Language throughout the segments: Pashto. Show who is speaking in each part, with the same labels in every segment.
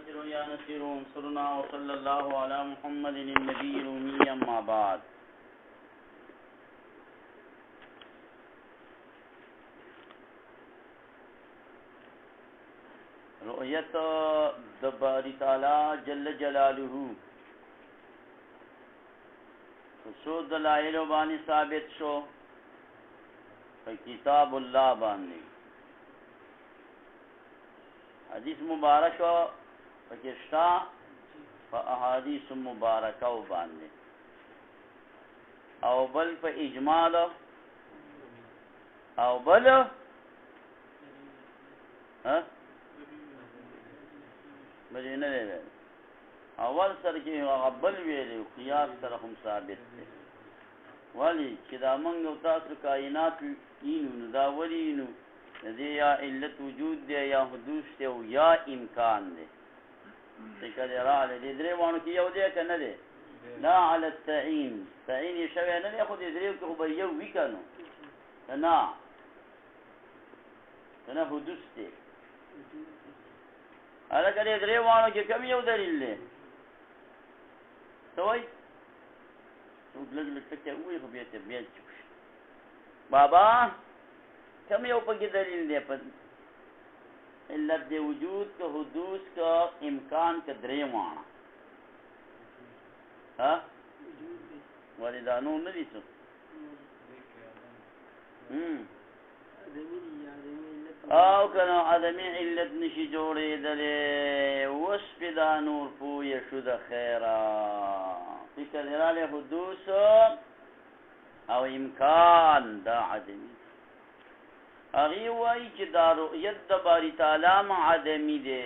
Speaker 1: ناصر يا نصير انصرنا وصلى الله على محمد النبي الأمي أما بعد. رؤیت د باری تعالی جل جلاله څو دلایل باندې ثابت شو په کتاب الله باندې، حدیث مبارک پکشتا په احادیث مبارکه باندې، او بل په اجمال او بل بلې نه دی اول سره کې بل ویلی قیاس سره هم ثابت دی. ولی چې دا موږ او تاسو کائنات اینو نو دا ولی اینو دې یا علت وجود دی یا حدوث دی او یا امکان دی. څنګه دی رااله دې درې وانه کې یو دی کنه دی لا علی التعین تعین شوی نه دی خو دې درې کې خو یو وی کنه نه حدوث دی. هلکه دې درې وانو کې کوم یو دلیل دی څه وایي؟ څوک لږ لږ ټکې ووایي خو بیا چوپ شي. بابا کوم یو پکې دلیل دی په علت د وجود که حدوث که امکان که درې واڼه ولې دا نور نه دي څه او کنو آدمی علت نشی جوڑی دلی وس پی دا نور پوی شد خیرا فکر درال حدوث او امکان دا عدمی اغی وائی چی دا رؤیت دا باری تعالی ما عدمی دے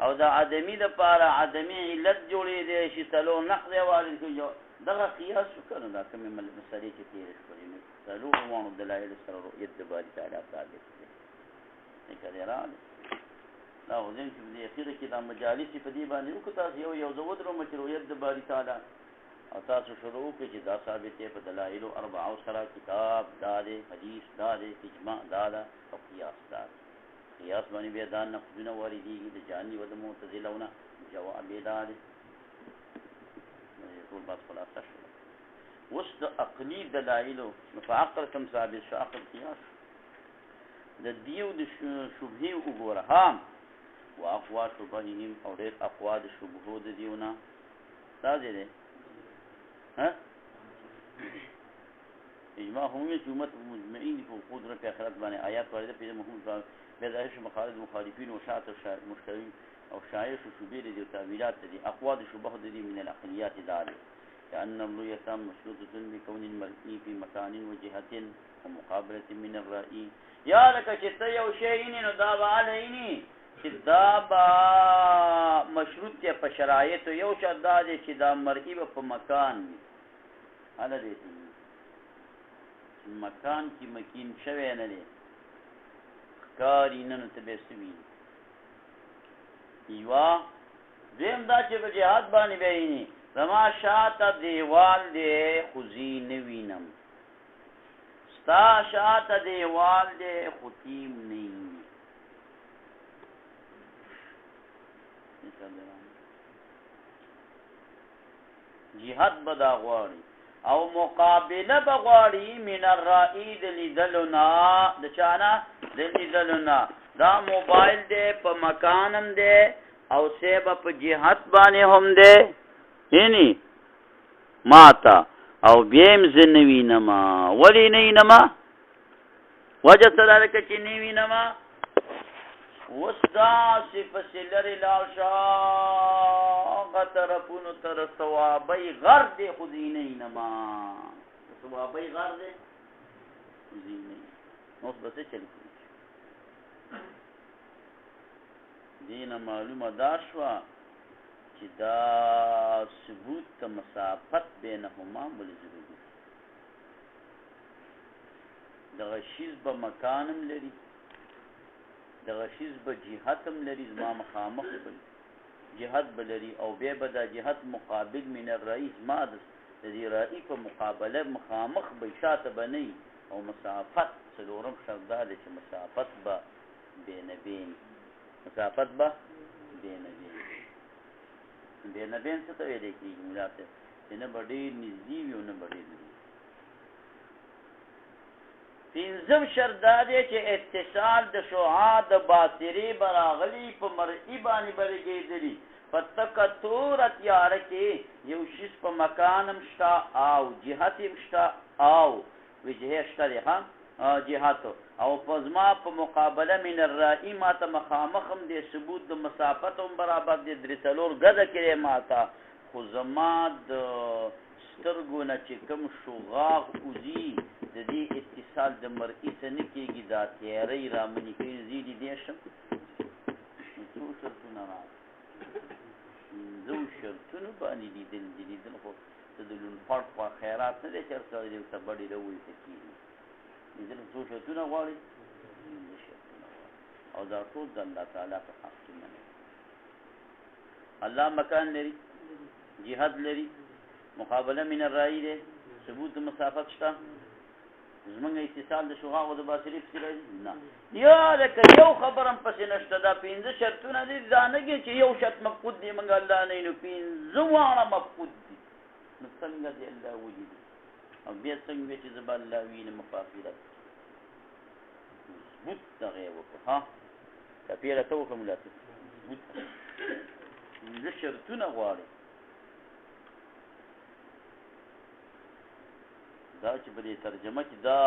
Speaker 1: او دا عدمی دا پارا عدمی علت جوڑی دے شی سلو نقض والد کو جو دغه قیاس وکړو دا کومې مسلې چې تېرې شولې نو څلورو واڼو دلایلو سره رؤیت د باري تعالی ثابت دی. څنګه دی راغلی دا خو ځین چې په دې اخیره کې دا مجالس په دې باندې وکړو تاسو یو زه ودروم چې رؤیت د باري تعالی او تاسو شروع وکړئ چې دا ثابت دی په دلایلو اربعو سره کتاب دا دی حدیث دا دی اجماع دا ده او قیاس دا دی. قیاس باندې بیا دا نقضونه واردېږي د جهمي و د معتزلهونه جواب یې دا دی ټول بس خلاصه شو. اوس د عقلي دلایلو نو په عقل کوم ثابت شو عقل قیاس د دیو د شبهې وګوره هم واقوا شبههم او ډېر اقوا د شبهو د دیونه دا دی اجماع هم چې امت مجمعین په قدرت آخرت باندې آیات وارده په مهم بظاهر مخالف مخالفین او شاعت مشترین او شاعر شبهه دي او تعویلات دي اقوا د شبهه دي من الاقلیات دار كأن الرؤية مشروطة بكون المرئي في مكان وجهة ومقابلة من الرأي. يا لك چې یو شی نو دا به علینی چې دا به مشروط دی په شرایطو یو شرط دا دی چې دا مرئي به په مکان وي هله دی مکان کې مکین شوی نه دی ښکاري نه نو ته به څه ویني یوا دویم دا چې په جهاد باندې ویني زما شاته دیوال دی خو زی نه وینم ستا شاته دیوال دی خو تیم نه ویني جهاد به دا غواړي او مقابله به غواړي من الرائي د لیدلنا د چانا د لیدلنا دا موبایل دی په مکانم دی او سیبه په جهاد باندې هم دی یعنی ماتا او بیم زنوینما ولی نینما وجه صدارکه چی نوینما وسدا سفسلر لاشا غطرفونو تر ثوابی غر دی خودی نینما ثوابی غر دی خودی نینما نوس بسه چلی کنی دین معلومه داشوا چې دا ثبوت ته مسافت بینهما بل ضروري دغه شیز به مکانم لري دغه شیز به جهتم لري زما مخامخ به جهت به لري او بیا به دا جهت مقابل من الرئیس ما د دې رئیس په مقابله مخامخ به شاته به نه او مسافت څلورم شرط دا دی چې مسافت به بین مسافت به بینبین څه ته ویلی کېږي ملا صاحب چې نه به ډېر نږدې وي او نه به ډېر لرې. پنځم شرط دا دی چې اتصال د شعاع د باصرې به راغلي په مرئي باندې به لګېدلي په تکه توره تیاره کې یو شیز په مکان هم شته او جهت هم شته او وجهه شته دی ها جهت او په زما په مقابله من الرائي ما ته مخامخ هم دی ثبوت د مسافت هم برابر دی 3 ګزه کړی ما ته خو زما د سترګو نه چې کوم شغاغ وځي د دې اتصال د مرئي څه نه کېږي دا تیاری رامنې کوي زه دې دی شم څو شرطونه پنځو شرطونو باندې لیدل خو د لونپړ خوا خیرات نه دی چې هر سړی دې ورته بډې راوویسته کېږي لیدل څو شرطونه غواړي او دا ټول د الله تعالی په حق کې مني. الله مکان لري جهاد لري مقابله من الرائي دی ثبوت د مسافت شته زمونږ اتصال د شعاع او د باصرې پسې راځي نه یا لکه یو خبر هم پسې نشته دا 5 شرطونه دي دا نه کې چې یو شرط مفقود دی موږ الله نه نو 5 واړه مفقود دي نو څنګه دی الله وجود او بیا څنګه چې زبا الله وینه مفاصلت مضبوط دغه وکړه ها کپیره ته وکړه ملا ته مضبوط شرطونه غواړي دا چې په دې ترجمه کې دا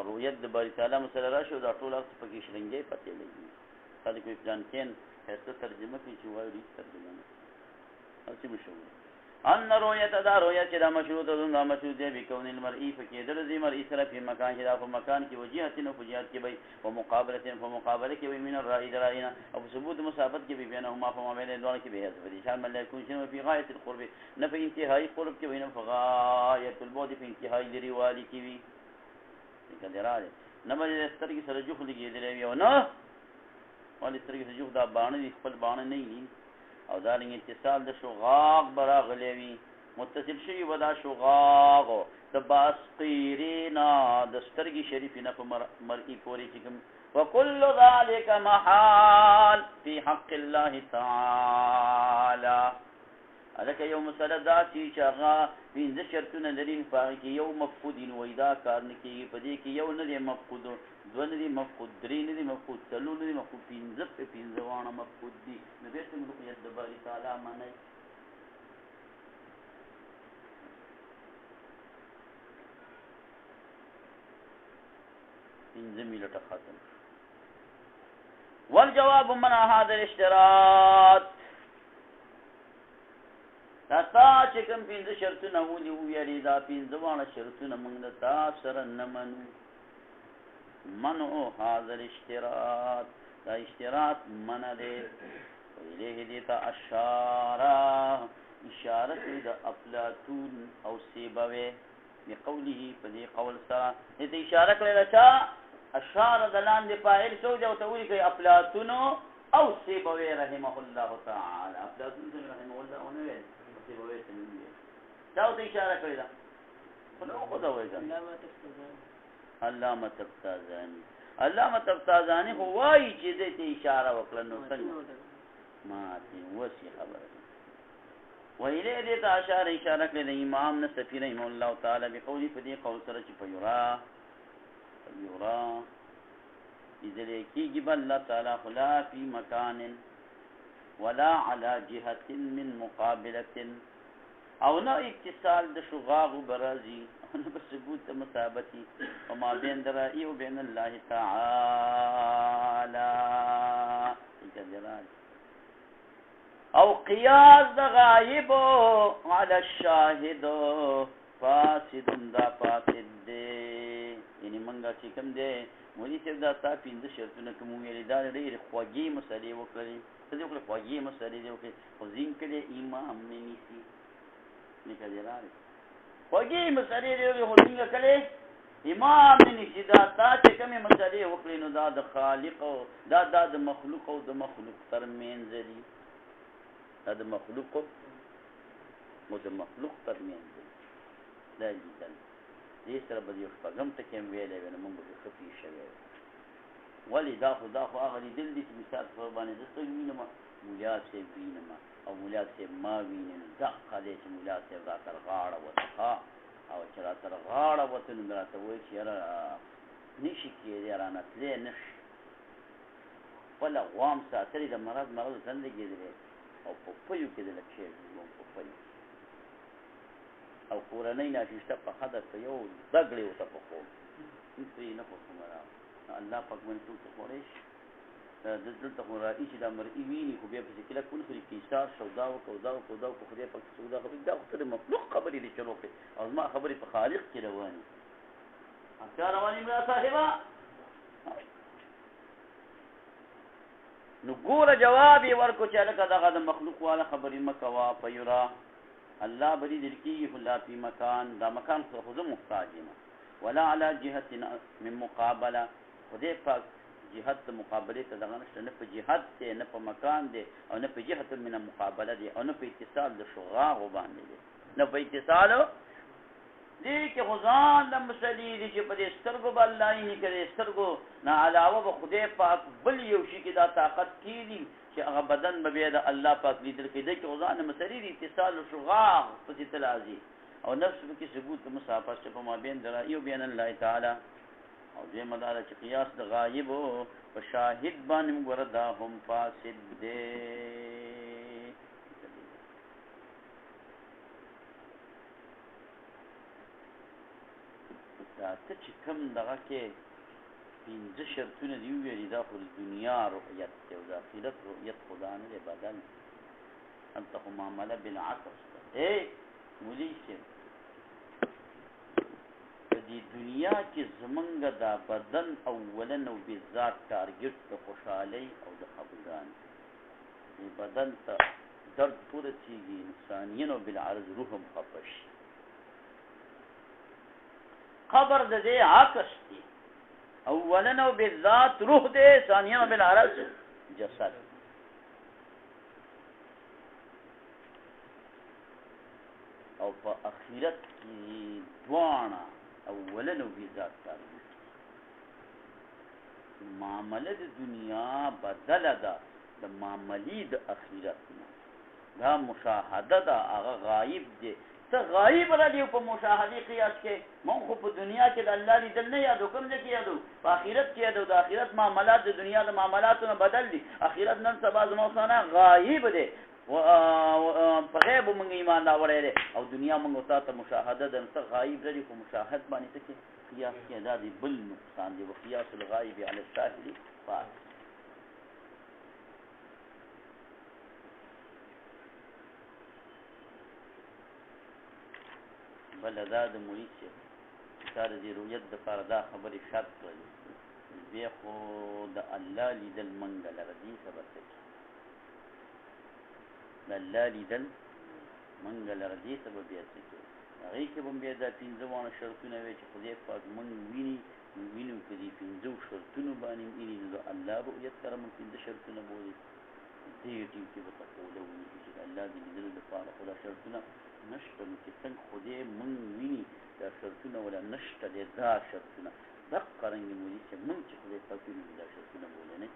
Speaker 1: رؤیت د باری تعالی مسله راشي او دا ټول هغه پکې شلنګي پته لګي خلک یې ځان کین هڅه ترجمه کوي چې وایي ترجمه نه او چې مشهور ان رؤیت دا رؤیت چې دا مشروط ده دا مشروط دی بكون المرئي فکیدل دې مرئي سره په مکان کې دا په مکان کې وجهتن او وجهت کې وي او مقابلتن په مقابله کې وي من الرائي درائنا او ثبوت مسافت کې وي بینهما په مابین دوه کې به حسب دي شامل لا يكون شنو في غايه القرب نه په انتهائی قرب کې وي نه په غايه البعد په انتهائی لري والی کې وي کله راځي نه مې سترګې سره جوخ لګېدلې وي او نه ولې سترګې سره جوخ دا باندې خپل باندې نه وي او دا لنګ اتصال د شغاغ براغلی وي متصل شوي به دا شغاغ د باسقیرینا د سترګې شریفې نه په مرئي پورې چې کوم وکل ذلك محال فی حق الله تعالی هلکه یو مسله دا چې هغه 5 شرطونه لري په هغې کې یو مفقود وي دا کار نه کېږي په دې کې یو نه دی مفقود 2 نه دی مفقود 3 نه دی مفقود 4 نه دی مفقود 5 واړه مفقود دي نو بیا څنګه رؤیت د باري تعالی منئ زميلة ختم والجواب من هذا الاشتراط دا تا چې کوم 5 شرطونه ولي ویلي دا 5 واړه شرطونه موږ د تا سره نه منو منو هذا الاشتراط دا اشتراط منع دی الیه دیتا اشاره د افلاطون او سیبوی بقوله په دې قول سره دې اشاره کړل چې اشاره د لاندې فاعل شو جو ته ویل کوي افلاطون او سیبوی رحمه الله تعالی افلاطون رحمه الله او نه سیبوی څنګه دا ته اشاره کړل نو خدا وایي علامه تفتازانی هو وايي چې دې ته اشاره وکړه نو څنګه ما ته وسی خبره ویلې دې ته اشاره کړې د امام نصفی رحمه الله تعالی به قولی په دې قول سره چې فیورا اذا کېږي بل الله تعالی خلا فی مکان ولا على جهه من مقابله او نه اتصال د شغاغ برازي نه ثبوت مسابتي وما بين درائي وبين الله تعالى او قياس د غائب على الشاهد فاسد دا فاسد دي یعنی منګه چې کوم دي مولي صاحب دا تا 5 شرطونه کوم ویل دا ډېر خوږی مسلې وکړي څه دې وکړي خوږی مسلې دې وکړي خو ځین کړي امام نه نيسي نکړي راځي خوږی مسلې دې خو ځین کړي امام نه نيسي دا تا چې کوم مسلې وکړي نو دا د خالق او دا د مخلوق او د مخلوق ترمنځ دي دا د مخلوق او د مخلوق ترمنځ دا دي دې سره به یو څنګه ته کوم ویلې نو موږ به خفي شوی ولې دا خو هغه لیدل دي چې مثال په باندې زه څه وینم مولا صاحب وینم او مولا صاحب ما وینم دقه دی چې مولا صاحب را تر غاړه وته او چې را تر غاړه وته نو راته وایي چې یاره نشي کېدی رانه تللی نشي خپله غوام ساتلې د مرض ځان لګېدلی او په پیو کې د لږ شی په پیو او کورنۍ ناششته په خدر په یو دګړې ورته پخوم هېڅ یې نه پخوم الله پاک باندې څوک ته خوړی شي دلته خو راځي چې دا مرئي ویني خو بیا پسې کلک ونخوري کیسار سودا وکړو په خدای پاک سودا خبرې دا خو ته د مخلوق خبرې دي چلو کړې او زما خبرې په خالق کې روانې چا روانې ملا صاحبه نو ګوره جواب یې ورکړو چې هلکه دغه د مخلوق والا خبرې مه کوه فیرا الله به دې دل کېږي خو لا فی مکان دا مکان خو زه محتاج یم ولا علی جهت من مقابله خدای پاک جهت د مقابلې ته دغه نشته نه په جهت دی نه په مکان دی او نه په جهت من مقابله دی او نه په اتصال د شغاغو باندې دی نه په اتصالو دې کې خو ځان د مسلې دي چې په دې سترګو به الله یې نه کړي سترګو نه علاوه به خدای پاک بل یو شي کې دا طاقت کېږي چې هغه بدن به بیا د الله پاک لیدل کېدی چې خو ځان د مسلې دي اتصال شغاغ پسې تلازي او نفس به کې ثبوت مسافه چې په مابین د رأي او بین الله تعالی او دې مدار چې قیاس د غایب او شاهد باندې موږ دا هم فاسد دي دا ته چې کوم دغه کې پنځه شرطونه دي ویلي دا خو د دنیا رؤیت دی او د آخرت رؤیت خدا نه دی بدل هلته خو معامله بالعکس ده مولي صاحب دی دنیا کې زمونږ دا بدن اولا او بذات ټارګټ د خوشحالۍ او د خفګان دی بدن ته درد ورسېږي انسانین او بالعرض روح هم خفه شي قبر د دې عکس دی اولا او بذات روح دی ثانیا او بالعرض جسد او په اخرت کې دواړه اولا نو بیزاد تاریخ معامله د دنیا بدله ده د معاملې د اخرت نه دا مشاهده ده هغه غایب دی ته غایب را دی په مشاهدې قیاس کې مونږ خو په دنیا کې د الله لیدل نه یادو کوم ځای کې یادو په اخرت کې یادو د اخرت معاملات د دنیا د معاملاتو نه بدل دي اخرت نن سبا زموږ نه غایب دی په غیب مونږ ایمان راوړی دی او دنیا مونږ تا ته مشاهده ده څه غایب لري خو مشاهد باندې څه کې قیاس کې دا دی بل نقصان دی وقیاس الغایب علی الساهل فاسد بل دا د مرید چې تا د دې رؤیت دپاره دا خبرې شرط کړلې بیا خو د الله لیدل مونږ لره دې خبر ته د الله لیدل مونږ لره دې سبب بیا څه کوي هغې کې به هم بیا دا پنځه واړه شرطونه وی چې خدای پاک مونږ ویني وینو که دې پنځو شرطونو باندې ویني نو د الله رؤیت سره مونږ پنځه شرطونه بولي دې ټیم کې به تقوله ونیسي چې د الله د لیدلو لپاره خو دا شرطونه نشته نو چې څنګه خدای مونږ ویني دا شرطونه ولا نشته دی دا شرطونه دقه رنګې مولي چې مونږ چې خدای پاک ویني دا شرطونه بولي نه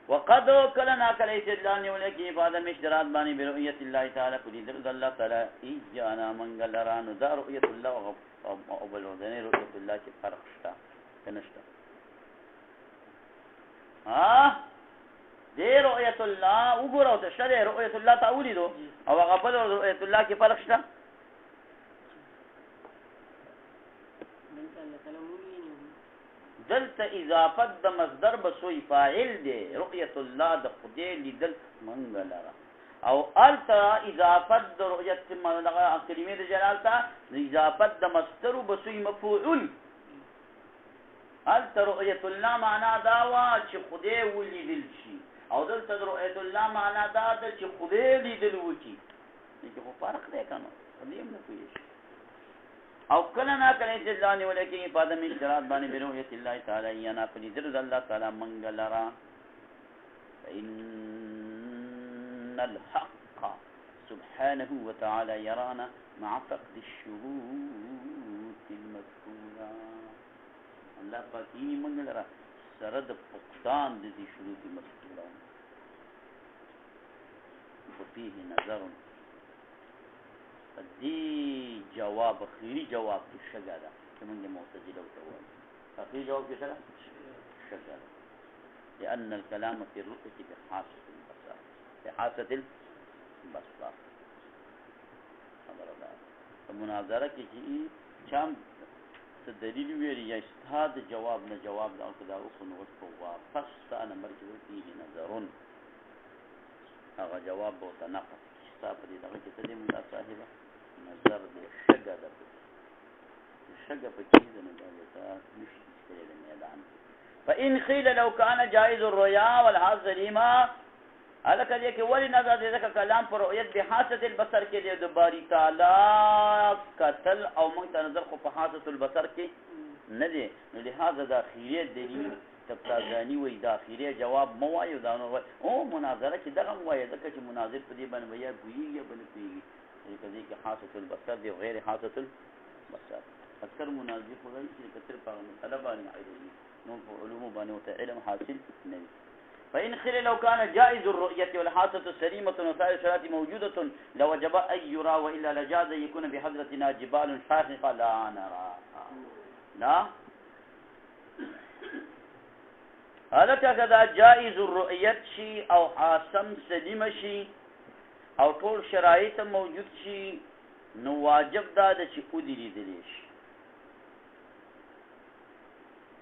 Speaker 1: وقد کله ناکله استدلال نیولی کې په آدم اشتراط باندې برؤیت الله تعالی په لیدلو د الله تعالی ایجانا مونږ لره نو دا رؤیت الله او بل ورځنۍ رؤیت الله کې فرق شته که نشته دې رؤیت الله وګوره او شته دی رؤیت الله ته ولیدو او هغه بل رؤیت الله کې فرق شته دلته اضافت د مصدر بسوی فاعل دی رؤیت الله د خدای لیدل مونږ لره او الته اضافت د رؤیت کلمې د جلال ته اضافت د مصدر بسوی مفعول الته رؤیت الله معنا دا وا چې خدای ولیدل شي او دلته رؤیت الله معنا دا ده چې خدای لیدل وکړي دغه خو فرق دی کنه خدای هم نه پوهیږي او کله نه کله چې ځان ولکې په آدم اشتراط باندې برؤیت الله تعالی یا نه په لیدل الله تعالی مونږ لره ان الحق سبحانه وتعالى يرانا مع فقد الشروط المذكورة الله پاکینی منګ لرا سره د پښتان د دې شروع دي مذکورون فيه نظر دې جواب خیری جواب کې شګه ده چې موږ معتزله وتوایو اخیری جواب کې شګه ده لأن الكلام في الرؤية بحاسة البصر بحاسة البصر خبر الله مناظره کې چې چم دلیل ویری یا استاد جواب نه جواب دا او دا خو نو واپس تا نمبر کې فيه نظرون هغه جواب به تنقص حساب دې دغه کې تدې موږ صاحب نظر دې شګه ده شګه په کې نه دا نشي کېدل میدان فإن قيل لو كان جائز الرؤيا والحاس سليما هذا کله کې ولی نظر دې ځکه کلام پر رؤیت به حاسه البصر کې دې د باری تعالی قتل او موږ ته نظر خو په حاسه البصر کې نه دي نو لهدا د اخیری دلیل تبتازانی وی داخلي جواب مو وایو دا نو او مناظره کې دغه وایي ځکه چې مناظر په دې باندې وایي ګویږي بل پیږي کله کې حاسه البصر دی غیر حاسه البصر اکثر مناظر خو چې کثر په مسله باندې علمي نو په علوم باندې علم حاصل نه فإن قيل لو كان جائز الرؤية والحاسة السليمة وسائر الشرائط موجودة لوجب أن يرى وإلا لجاز أن يكون بحضرتنا جبال شاخصة لا نرى لا هذا كذا جائز الرؤية شي او حاسم سلیم شي او ټول شرایط موجود شي نو واجب دا د چې او دي لیدلی شي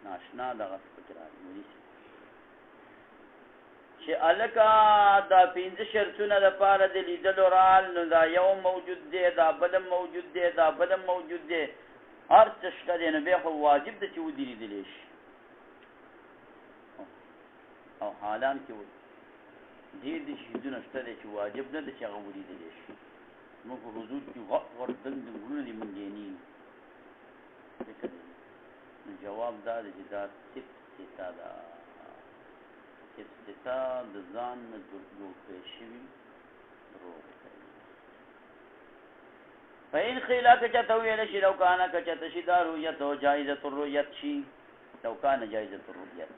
Speaker 1: ناشنا دغه فکر راځي چې الکا دا پنځه شرطونه د پاره د لیدلو رال نو دا یو موجود دی دا بل موجود دی دا بل موجود دی هر څه شته نو به خو واجب د چې او دي لیدلی شي او حالان کې دې شیدونه شته چې واجب نه دي چې هغه ولیدل شي موږ په حضور کې غوړ دند ګورونه دي مونږ یې نه جواب دا دی چې دا ستا د ځان نه جوړ کړی شوي روغ فإن قيل كچته ویل شي لو كان كچته شي دا رؤیت او جائزه الرؤیت شي لو كان جائزه الرؤیت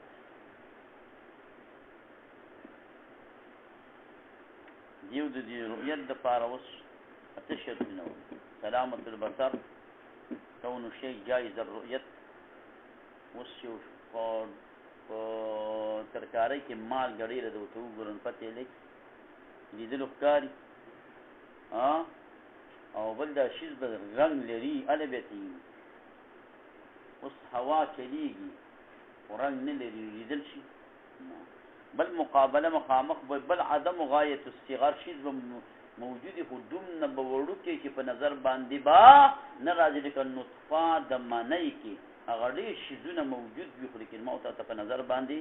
Speaker 1: دیو د دې رؤیت د پاره اوس اتشهد نو سلامت البصر كون شيء جائز الرؤیت وسو فور ترکاري کې مال غړي له تو ګورن پته لیک لیدل ښکاری او بل دا شیز به رنگ لري البتی اوس هوا چلیږي ورنګ نه لري لیدل شي بل مقابله مخامخ بل عدم غایت الصغار شیز موجودی خودم نه بوړو کې چې په نظر باندې با نه راځي د نطفه د معنی کې هغه ډېر شیزونه موجود وي خو لیکن موت ته په نظر باندې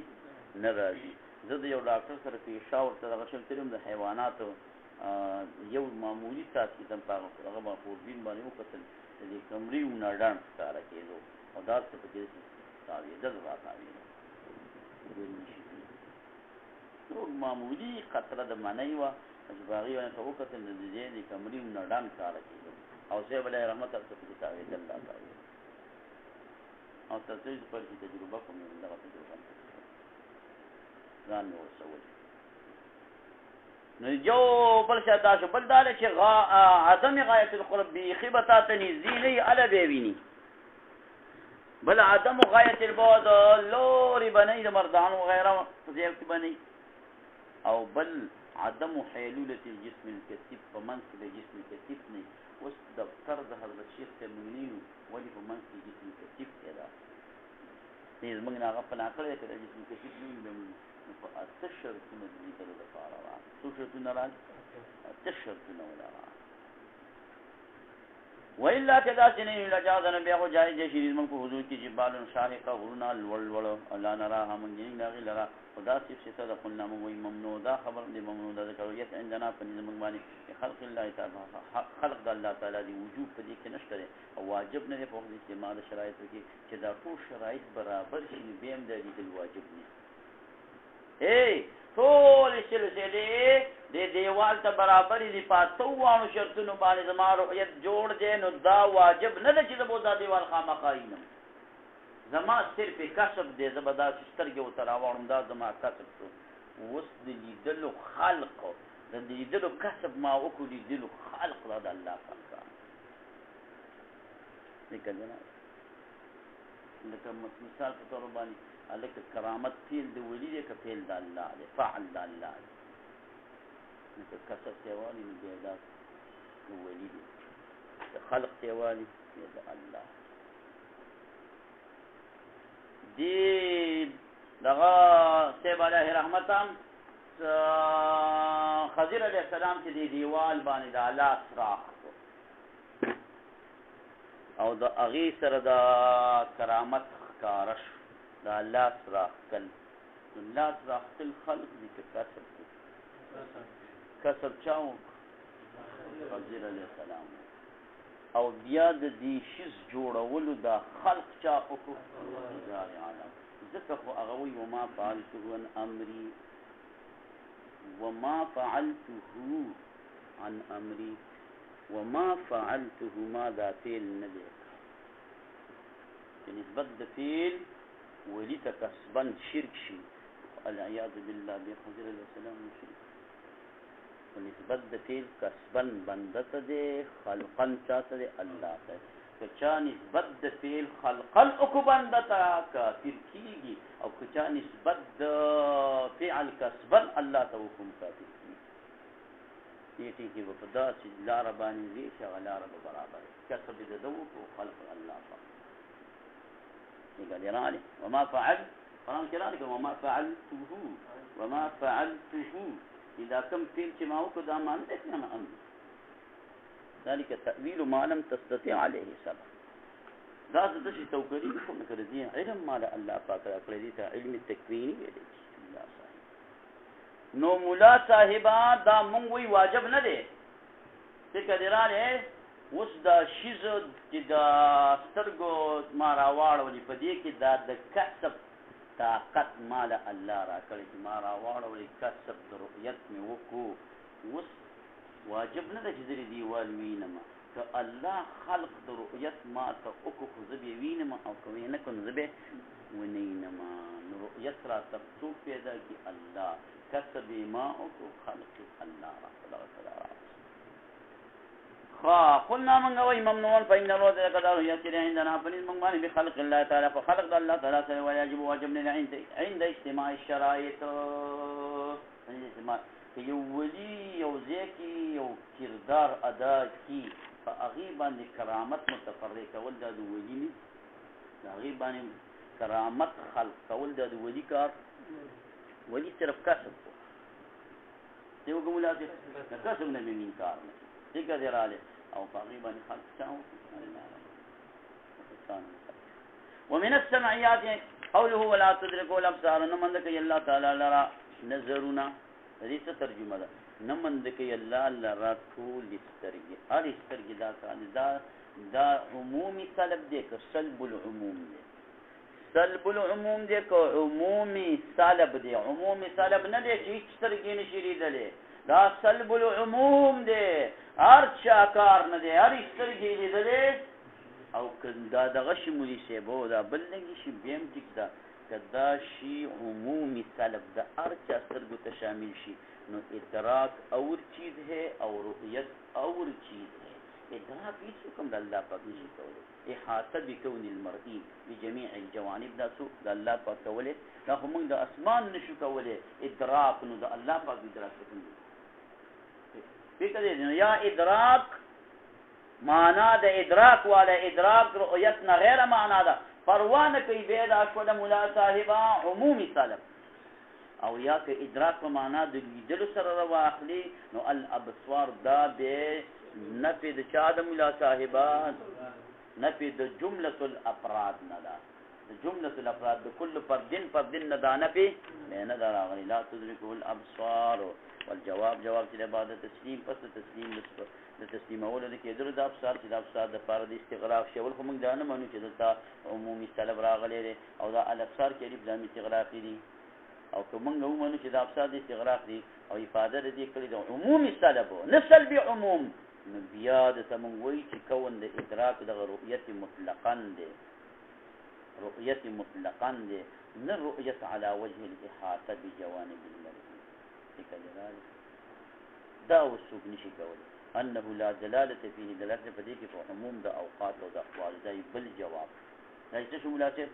Speaker 1: نه راځي زه د یو ډاکټر سره پیښه ورته دغه شل ترم د حیواناتو یو معمولی ساتي دم په هغه خوربین باندې وکتل د کمرې ونړان ښکاره کېدو او دا څه په کې تاوی د راځي نو معمولی قطره د منی و چې باغی ونه ته وکتل د دې د کمرې ونړان ښکاره کېدو او سیب علیه رحمت الله په تاوی د الله تعالی او تاسو پر دې تجربه کوم دغه تجربه ځان نو وسول نو جو بل شاته شو بل دار چې عدم غایت القرب بخبطات نزینی علی بیوینی بل عدم غایت البعد لوري بنی د مردان و غیره زیات بنی او بل عدم حیلولة الجسم الكثيف فمنس الجسم الكثيف نه وس دفتر د حضرت شیخ تمنین ولی فمنس الجسم الكثيف کدا دې موږ نه غفل عقل ته الجسم الكثيف نه التشر كنا ذكر الفارا سوشتنا رال التشر كنا ولا وإلا كذا سنين لجازنا بيخو جائز شريز من کو حضور کی جبال شاهقه غرنا الولول الله نراها من جنين لاغي لرا خدا صرف ستة قلنا من ممنوع دا خبر دي ممنوع دا ذکرویت عندنا فنز مغباني خلق الله تعالى خلق الله تعالى دي وجوب پدې کې نشته او واجب نه په دې کې ما د شرایط کې چې دا ټول شرایط برابر شي بهم د دې واجب نه ټول سلسله د دیوال ته برابر دي پاتو وانو شرطونو باندې زمارو رؤیت جوړ دي نو دا واجب نه ده چې د بودا دیوال خامخاینم زما صرف کسب دی زه به داسې سترګې ورته راواړم دا زما کسب شو اوس د لیدلو خلق د لیدلو کسب ما وکړو لیدلو خلق دا د الله پاک کار دی که نه لکه مثال په طور باندې هلکه کرامت فعل د ولي دی که فعل د الله دی فعل د الله دی لکه کسب ته یې والي نو بیا دا د ولي دی د خلق ته یې والي بیا د الله دی دغه صاحب علیه رحمت هم خضر علیه السلام چې دی دیوال باندې د لاس راخ او د هغې سره د کرامت ښکاره شو د لاس راښکل نو لاس راښکل خلق دي که کسب دی کسب چا وکړو خضر علیه السلام او بیا د دې شیز جوړولو دا خلق چا وکړو ځای عالم ځکه خو هغه وایي وما فعلته عن امري وما فعلته عن امري وما فعلته ما دا فعل نه دی چې نسبت د فعل ولي ته کسبا شرک شي العیاذ بالله بیا خضر علیه السلام شرک نسبت د فعل کسبا بنده ته دی خلقا چا ته دی الله ته که چا نسبت د فعل خلقا وکړو بنده ته کافر کېږي او که چا نسبت د فعل کسبا الله ته وکړو کافر کېږي دې ټکي به په داسې لاره باندې ځي چې هغه لاره به برابر کسب یې د ده وکړو خلق الله پاک قال يراني وما فعل قرآن كذلك وما فعلته وما فعلته إذا كم فعل ما وكذا دا ما عندك أنا أمر ذلك تأويل ما لم تستطيع عليه سبب دا دشي توكلي كم كردي علم ما الله پاک کړی ته علم التکوینی ویل الله صاحب نو مولا صاحبہ دا مونږ وی واجب نه دی چې کډیراله اوس دا شیز چې دا سترګو ما راواړولې په دې کې دا د کسب طاقت مال الله را کړی چې ما راواړولې کسب د رؤیت مې وکړو اوس واجب نه ده چې زه دیوال وینم که الله خلق د رؤیت ما ته وکړو خو زه به یې وینم او که یې نه کړو نو زه به ونه وینم نو رؤیت راته څوک پیدا کړي الله کسب یې ما وکړو خلق الله را قلنا من غوي ممنوعا فإن الوضع قدره يسير عندنا فنز من غاني بخلق الله تعالى فخلق الله تعالى ويجب وجبنا عند اجتماع الشرائط يولي يوزيكي يو كردار أداكي فأغيبا لكرامت متفرقة ولد ولي أغيبا كرامت خلق ولد ولي كار ولي صرف كسب تيوكم ملازم كسب نبي من كار ذكر ذراله او تقريبا خلق ساعه ومن السمعيات قوله ولا تدركوا الابصار نمندك الله تعالى لرا نظرنا هذه ترجمه ده نمندك الله لرا طول استرجي هر استرجي دا عمومي سلب دي كسلب العموم دي سلب العموم دي كعمومي سلب دي عمومي سلب نه دي چې استرجي نشي لیدلې دا سلب العموم دی هر چا کار نه دی هر سترګې لیدلې او که دا دغه شي مولي صاحب دا بل لږ شي بیا هم ټیک ده که دا شي عمومي سلب د هر چا سترګو ته شامل شي نو ادراک اور چیز ہے او رؤیت اور چیز ہے ادراک هیڅ کوم د الله پاک نشي کولی احاطه بکون المرئي بجميع الجوانب دا څوک د الله پاک کولی دا خو موږ د اسمان نشو کولی ادراک نو د الله پاک ادراک کوي فکر دې یا ادراک معنا د ادراک والا ادراک رؤیت نه غیر معنا ده پروانه کوي به دا شو د مولا صاحبہ عمومي سلب او یا که ادراک په معنا د لیدلو سره واخلي نو الابصار دا به نفي د چا د مولا صاحبہ نفي د جمله الافراد نه ده د جمله الافراد د کل فردن نه ده نفي نه ده راغلي لا تدركه الابصار والجواب جواب چې د بعد تسلیم پس تسلیم د تسلیم اول د کېدل د ابصار چې د ابصار د فار د استغراق شول خو موږ دا نه مانو چې دلته عمومي سلب راغلی دی او دا الابصار کې الف لام استغراقي دي او که موږ ومنو چې د ابصار د استغراق دي او افاده دې کړی د عمومي سلب نه سلبي عموم نو بیا د تمون وی چې کون د ادراک د رؤیت مطلقاً دی رؤيت مطلقا دي نه رؤيت على وجه الاحاطه بجوانب المرء فكذا دا وسوق نشي کول انه لا دلاله فيه دلاله په دې کې په عموم د اوقات او د اقوال دی بل جواب دا څه شمولاته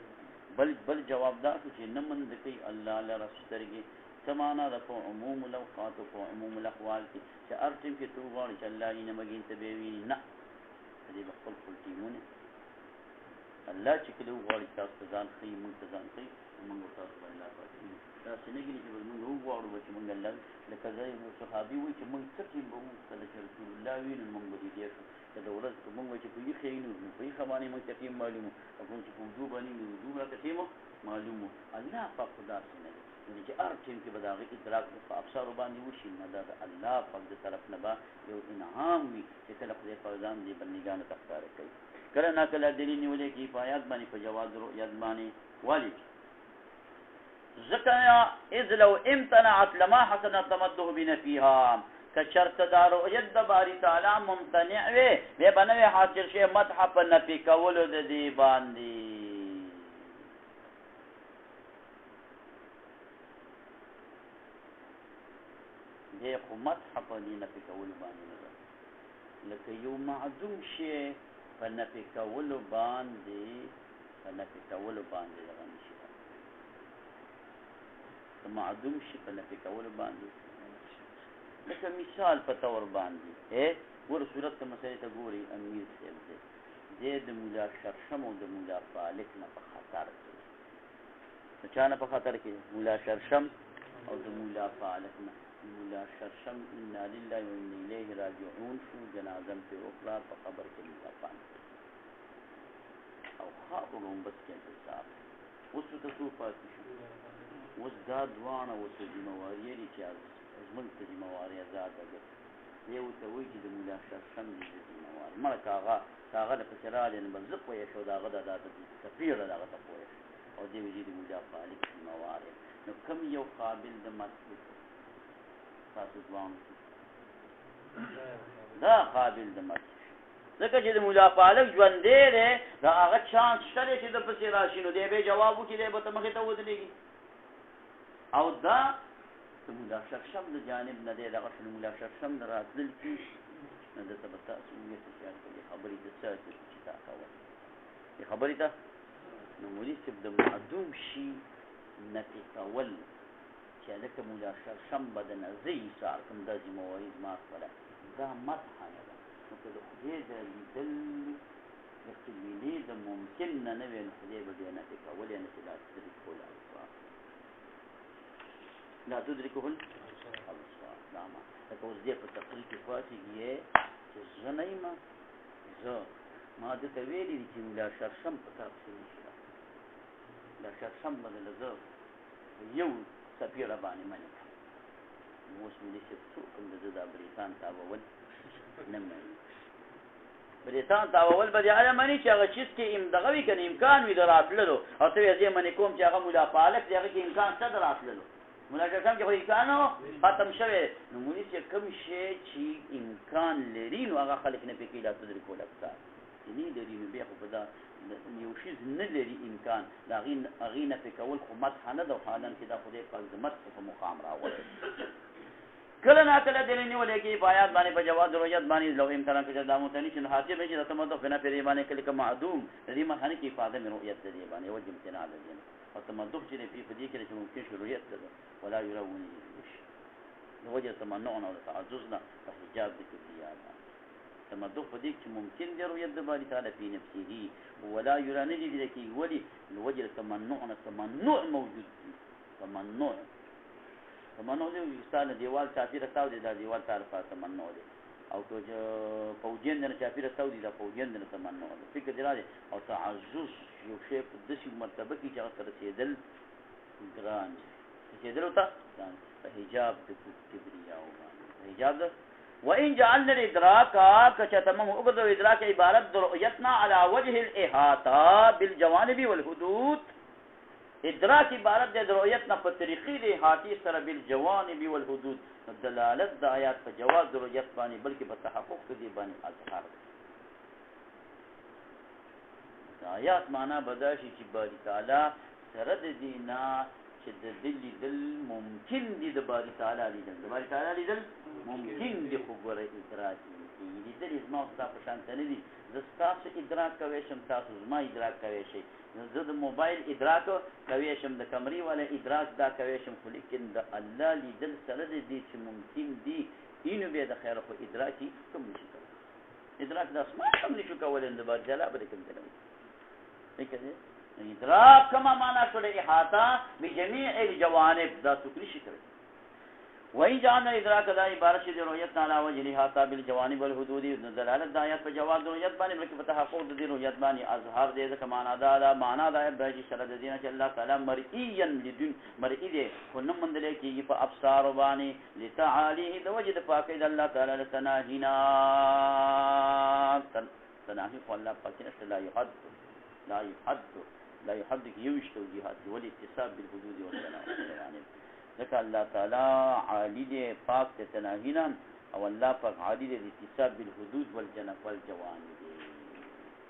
Speaker 1: بل جواب دا چې نمن د کوي الله لره سترګي سمانا د په عموم الاوقات او په عموم الاقوال کې چې ارتم کې تو غواړي چې الله یې نمګین ته به ویني نه دې خپل ټیمونه الله چې کله غواړي تاسو ځان خي مونږ ځان خي مونږ تاسو باندې پاتې دا څنګه چې موږ وګورو چې موږ الله لکه ځای صحابي وي چې موږ څه ټیم به موږ کله چې رسول الله وینو موږ به دې چې د ورځ موږ چې په یې خېینو په یې خبرې موږ ته معلومه او چې په وجوب باندې وجوب راته تیمو معلومه الله پاک خدا څنګه نو چې هر ټیم کې بداغه ادراک په افسر باندې وشي نه دا الله پاک د طرف نه با یو انعام وي چې کله خدای فرزان دې بندګانو تختار کوي کله نه کله دلیل نیولې کې پایات باندې په جواز رؤیت باندې والی ذکر اذ لو امتنعت لما حسن تمده بنفيها كشرط دار رؤيت باري تعالى ممتنع وي به بنوي حاصل شي مدح په نفي کول د دې باندې دې خو مدح په دې نفي کول باندې نه لکه یو معدوم شي په نفي کول باندې معدوم شي په نفي کول باندې لکه مثال په تور باندې ور صورت ته مسئله ته ګوري امیر صاحب دې د مولا شرشم او د مولا فالک نه په خطر کې چا نه په خطر کې مولا شرشم او د مولا فالک نه مولا شرشم انا لله و انا الیه راجعون شو جنازم په اخرى په قبر کې مدفن او خاورهم بس کې حساب اوس ته څو پاتې شو اوس دا دوانه اوس ذمہواری دي چې زمونږ ته ذمہواری آزاد ده یو ته وایي چې د مولا شرشم دي ذمہواری مړه کاغه د فسراله نه بل زق وي شو داغه د تفسیر دغه ته پوهه او دی ویلي د مولا خالق ذمہواری نو کم یو قابل د مطلب تاسو ځوان دا قابل د مطلب ځکه چې د مولا خالق ژوند دی دا هغه چانس شته چې د فسراشي نو دی به جواب وکړي به ته مخې ته ودرېږي او دا مولا شرشم د جانب نه دی دغه مولا شرشم د راتلل کې نه د تبتا سویه چې خبرې د ساتي چې تا کوي دې خبرې ته نو مولوی صاحب د معدوم شي نفي کول چې لکه مولا شرشم بدن زی سار کوم د ذمہواری ما خپله دا مدح نه ده نو که د خدای د لیدل د ویلې د ممکن نه وي نو خدای به دې نفي کول یا نفي لا تدرک کول لا تدركه الابصار نعم لکه اوس دې په تقریر کې فاتحه چې زه نه یم زه ما دې ته ویلي چې مولا شرشم په تاسو نشته لا شرشم بدل زه یو سفیر باندې منی اوس مې چې څوک د دا بریتان تاول نه مني بریتان تاول به هغه منی چې هغه چیز کې دغه وی کنه امکان وي دراتللو او ته یې منی کوم چې هغه مولا پالک دغه کې امکان څه دراتللو مولا شرشم کې خو امکان ختم شوه نو مونږ چې کوم شی چې امکان لري نو هغه خلک نه پکې لا تدریک ولا افکار دې لري نو بیا خو په دا یو شی نه لري امکان دا غي نه پکول خو مدح نه ده حالان کې دا خدای پاک د مدح په مقام راوړي کله نه کله دې نیولې کې آیات باندې په جواز رؤیت باندې لو امتحان کې دا متنی چې حاضر به چې تمدد بنا په ایمان کې کله معدوم دې مخانه کې ifade من رؤیت دې باندې وجه امتناع ده او تمدد چې په دې کې چې ممکن شروعیت ده ولا يرون وجه تمنعنا ولا تعجزنا فحجاب بكليات تمدد په دې کې ممکن دی رؤیت د باري تعالی په نفسه ولا يران دې کې ولي الوجه تمنعنا تمنع موجود تمنع دې استاد دیوال چاپی راځو دي دا دیوال طرفه تمنع دي او که فوجین نه چاپی راځو دي دا فوجین نه تمنع دي فکر دی او تعجز یو شی په داسې مرتبه کې چې هغه رسیدل ګران رسیدل ته حجاب د کبریا او حجاب وان جعلنا الادراك كتمم وګرځو ادراک عبارت د رؤیتنا على وجه الاحاطه بالجوانب والحدود ادراک عبارت د رؤیتنا په طریقې د احاطې سره بالجوانب والحدود دلالت د آیات په جواز د رؤیت باندې بلکې په تحقق د دې باندې اظهار آیات معنا بدا شي چې باری تعالی سره د دینا چې د دل لیدل ممکن دي د باری تعالی لیدل د باری تعالی لیدل ممکن دي خو ګوره ادراک لیدل زما او ستا په شان نه دي زه ستاسو ادراک کوی شم تاسو زما ادراک کوی شئ زه د موبایل ادراک کوی شم د کمرې والا ادراک دا کوی شم خو لیکن د الله لیدل سره د دې چې ممکن دي اینو بیا د خیر خو ادراکي کوم نشي کولی ادراک د اسمان هم نشو کولی د باری تعالی به کوم دی ادراک کما مانا شده احاطه بجمیع الجوانب دا سکری شکر وہی جانا ادراک دا عبارت شده رویت نالا وجه احاطه بالجوانب والحدود دلالت دا آیات پر جواب دا رویت بانی بلکہ فتحقوق دا رویت بانی اظهار دے دا مانا دا مانا دا برجی شرد دینا چا اللہ تعالی مرئیین لدن مرئی دے خنم مندلے کی پا ابصار بانی لتعالیه دا وجد پاکی دا اللہ تعالی لتناہینا تناہی خو اللہ پاکینشت لا يحد يوش توجيهات والاتصاب بالحدود والجوانب ذكر الله تعالى عالي دي پاک تناهينا او الله پاک عالي دي الاتصاب بالحدود والجوانب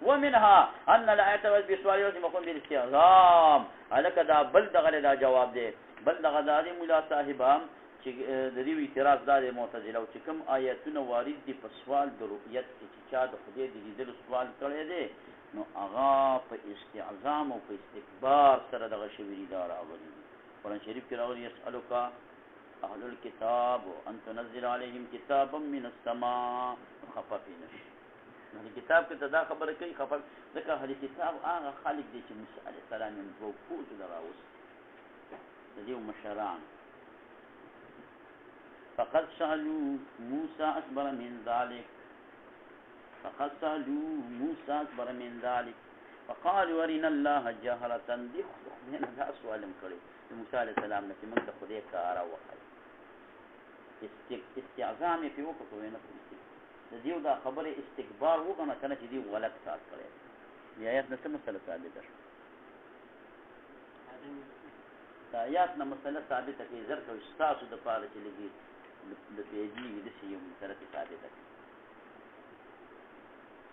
Speaker 1: ومنها ان الايه والسؤال يلزم يكون بالاستعظام هلك دا بل دغه دا جواب دي بل دغه دا مولا صاحبام چې د دې اعتراض دا معتزله او چې کوم آیاتونه وارد دي په سوال د رؤیت کې چې چا د خدای د لیدلو سوال کړی دی نو هغه په استعظام او په استکبار سره دغه شویری دا راغلی قرآن شریف کې راغلی يسألک اهل الكتاب ان تنزل عليهم كتابا من السماء خففين اهل کتاب کې دا خبره کوي خبر ځکه اهل کتاب هغه خالق دي چې موسی عليه السلام یې وفوت دراوس د دې مشران فقد سألوا موسى أكبر من ذلك فقالوا ارنا الله جهرة دي خداینا دا سوالم کړی د موسی علیه السلام نه چې موږ د خدای کار وکړو استعظام یې په وکړو نه د دیو دا خبره استکبار وګڼه کنه چې دی غلط کار کړی دی آیات نه څه مسله ثابته شوه دا آیات نه مسله ثابته کې زر کو استاسو د پاره چې لګي د پیجی د سیو مسله ثابته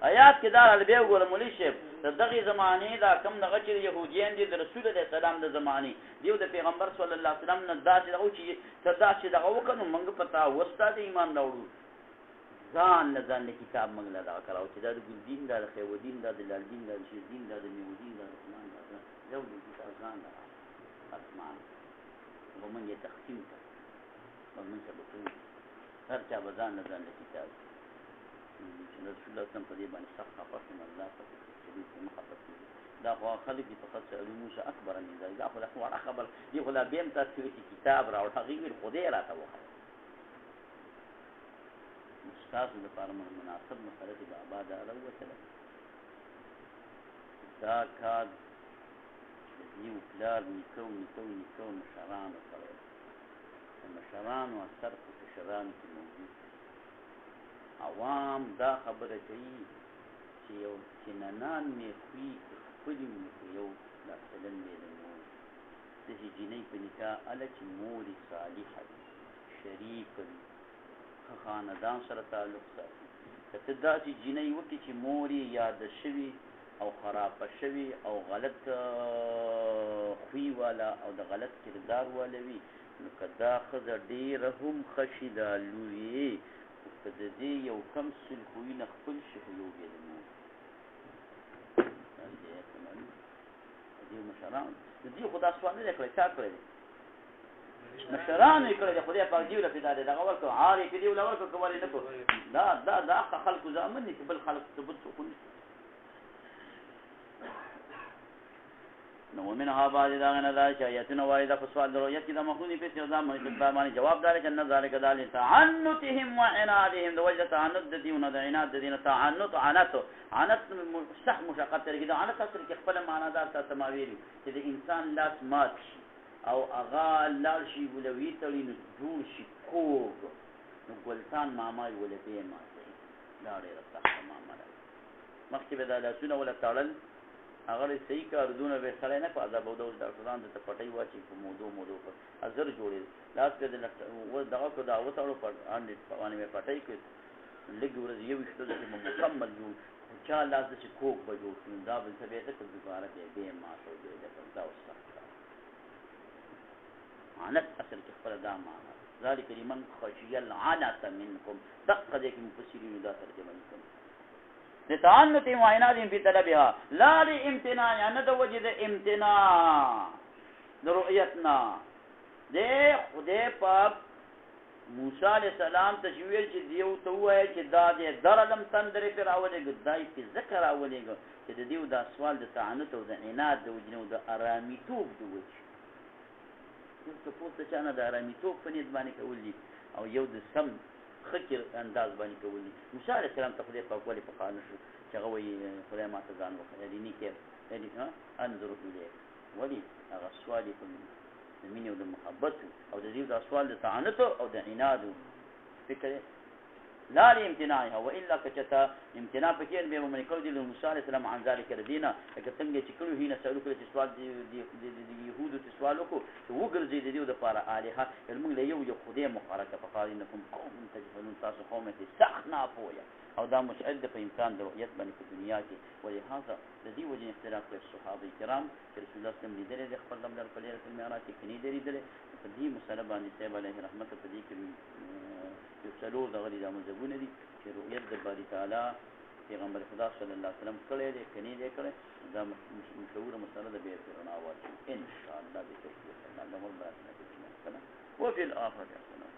Speaker 1: آیات کې دا البه وګوره مولوی شیخ دغه زمانه دا کم دغه چې يهوديان دي د رسول الله سلام د زمانه دیو د پیغمبر صلی الله علیه وسلم نه داسې او چې تداسې دغه وکړو موږ پتا وستاد ایمان راوړو ځان له ځان کتاب موږ لا دا کراو چې دا د دین دا د خیودین دا د لالدین دا د شیدین دا د میودین دا د اسمان دا یو د ځان دا اسمان ومن يتقسم ومن سبقون هر چا بزان له ځان کتاب رسول الله صلی په دې باندې سخت خاص من الله په شدید محبت دا خو خلک په خاص موسی اکبر من ذلك دا خو خبر دی خو لا بیم تاسو چې کتاب راو حقیقت خدای راته وخت استاد د فارم مناسب مسله د آباد راوته دا کار یو پلار نیکو مشران سره مشران او اثر په مشران کې موجود عوام دا خبره کوي چې یو چننان می خوې خپل یو مثلا دی نو د جنې په نکاح ال چې مور صالحه شریف خاندان سره تعلق ساتي کته دا چې جنې وکي چې مور یاد شوي او خراب شوي او غلط خوې والا او د غلط کردار والا وي نو کدا خزه ډیر هم خشیدا لوی کده دې یو کم سل خوې نه خپل شي یو بیلنو دې مشران دې خدا سوال نه کوي څا کوي مشران یې کړی خدای پاک دی له پیدا دې دغه ورکو عاري کې دی له ورکو کولی نه کو دا خلق زامن دي بل خلق ثبوت کو نو ومنها بعض داغنا دا شایتنا وایدا فسوال درویت کی دا مخونی په استعظام باندې جواب دار چې نه ذالک دال تعنتهم وعنادهم دوجه تعنت ديونه د عناد دینه تعنت عنت صح مشقت لري دا عنت اصل کې خپل معنا دار ته سماویلی چې د انسان لاس مات او اغا لال شي ولوي تلین جوړ شي کوګ نو ګلسان مامای ولته ماته دا ډېر صح معنا ده مخکې به دا لاسونه ولا تړل اگر صحیح کاردونه به سره نه پاده بوده او ډاکټران د پټي واچي په موضوع په اثر جوړي لاس کې د دغه کو دا وتاړو په باندې مې پټي کې لګ ورځ یو شته چې مکمل جوړ چا لاس داسې کوک به جوړ شو دا بل څه به یې ته که دوباره بیا ماته او بیا ډکه دا اوس سخت کار عنت اصل کې خپله دا معنا ذلک لمن خشي العنت منکم دقه دې کې مفسرینو دا ترجمه لیکلې لتعنت وعنادهم في طلبها لا لامتناع نه د وجې د امتناع د رؤیتنا دې خدای پاک موسی علیہ السلام ته چې ویل چې دیو ته ووایه چې دا دې درلم تندرې پې راولېږه دا یې پې ځکه راولېږه چې د دیو دا سوال د تعنت او د عناد د وجې نه او د ارامېتوب د وجې یو تپوس د چا نه د ارامېتوب په نیت باندې کول دي او یو د سم خکر انداز باندې کول دي موسی علیہ السلام ته خدای پاک ولې په قانع شو چې هغه وایي خدای ما ته ځان وښیه یعنې نیکې انظر الیک ولې هغه سوال یې په د مینې او د محبت او د دې دا سوال د تعنت او د عناد فکر لا لامتناعها والا کچتا امتناع پکې به ومن کړو د موسی علیه السلام عن ذلك الدين لکه څنګه چې کړو هینه سوال کړو چې سوال د يهودو ته سوال وکړو چې وګرځي د دې لپاره الها موږ له یو خدای مخارکه فقال انکم قوم تجهلون تاسو قوم ته سخت نه پوهه او دا مشعل د په امکان د رؤیت باندې په دنیا کې ولهذا د دې وجه اختلاف کوي صحابه کرام چې رسول الله صلی الله علیه وسلم لیدل د خپل لمر په لاره کې معراج کې کني لیدل په دې مسله باندې صاحب علیه رحمت په دې کې یو څلور دغه د مذهبونه دي چې رؤیت د باری تعالی پیغمبر خدا صلی الله علیه وسلم کړی دی کني دی کړی دا مشهوره مسله ده به رڼا واچي ان شاء الله به توفیق الله نور برکت وکړي وفي الاخره